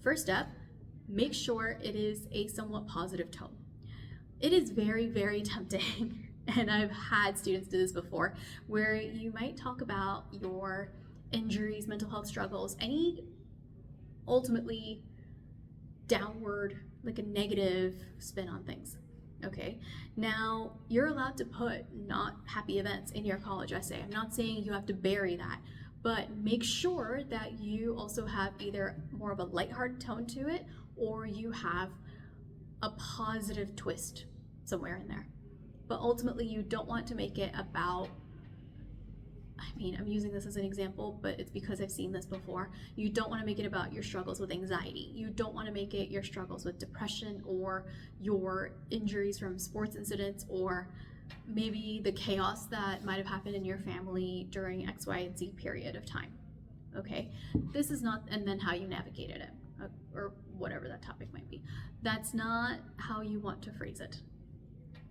First step, make sure it is a somewhat positive tone. It is very, very tempting, and I've had students do this before, where you might talk about your injuries, mental health struggles, any ultimately downward, like a negative spin on things. Okay, now you're allowed to put not happy events in your college essay. I'm not saying you have to bury that, but make sure that you also have either more of a lighthearted tone to it, or you have a positive twist somewhere in there. But ultimately, you don't want to make it about, I'm using this as an example, but it's because I've seen this before. You don't want to make it about your struggles with anxiety. You don't want to make it your struggles with depression or your injuries from sports incidents, or maybe the chaos that might have happened in your family during X, Y, and Z period of time. Okay, this is not, and then how you navigated it, or whatever that topic might be. That's not how you want to phrase it.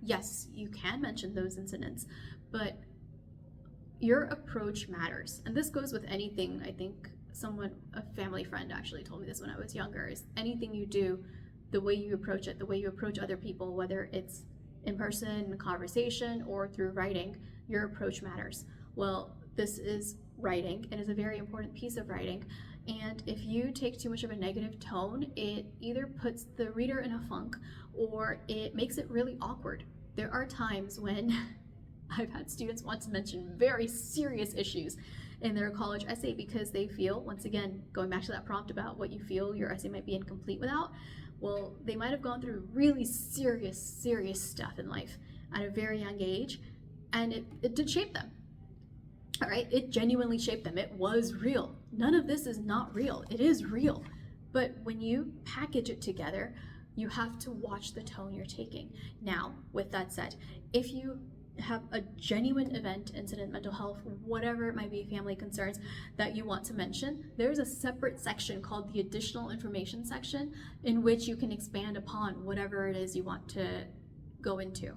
Yes, you can mention those incidents, but your approach matters. And this goes with anything. I think a family friend actually told me this when I was younger, is anything you do, the way you approach it, the way you approach other people, whether it's in person, conversation, or through writing, your approach matters. Well, this is writing and is a very important piece of writing. And if you take too much of a negative tone, it either puts the reader in a funk or it makes it really awkward. There are times when I've had students want to mention very serious issues in their college essay because they feel, once again, going back to that prompt about what you feel your essay might be incomplete without, well, they might have gone through really serious stuff in life at a very young age, and it did shape them. All right, it genuinely shaped them. It was real. None of this is not real. It is real. But when you package it together, you have to watch the tone you're taking. Now, with that said, if you have a genuine event, incident, mental health, whatever it might be, family concerns that you want to mention, there's a separate section called the additional information section in which you can expand upon whatever it is you want to go into.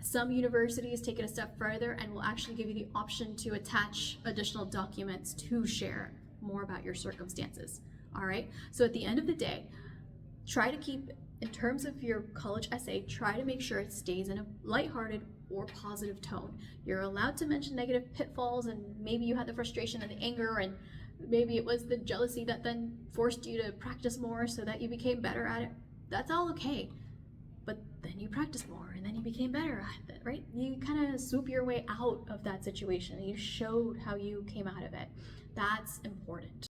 Some universities take it a step further and will actually give you the option to attach additional documents to share more about your circumstances. All right, so at the end of the day, try to keep, in terms of your college essay, try to make sure it stays in a lighthearted or positive tone. You're allowed to mention negative pitfalls, and maybe you had the frustration and the anger, and maybe it was the jealousy that then forced you to practice more so that you became better at it. That's all okay. But then you practiced more and then you became better at it, right? You kind of swoop your way out of that situation and you showed how you came out of it. That's important.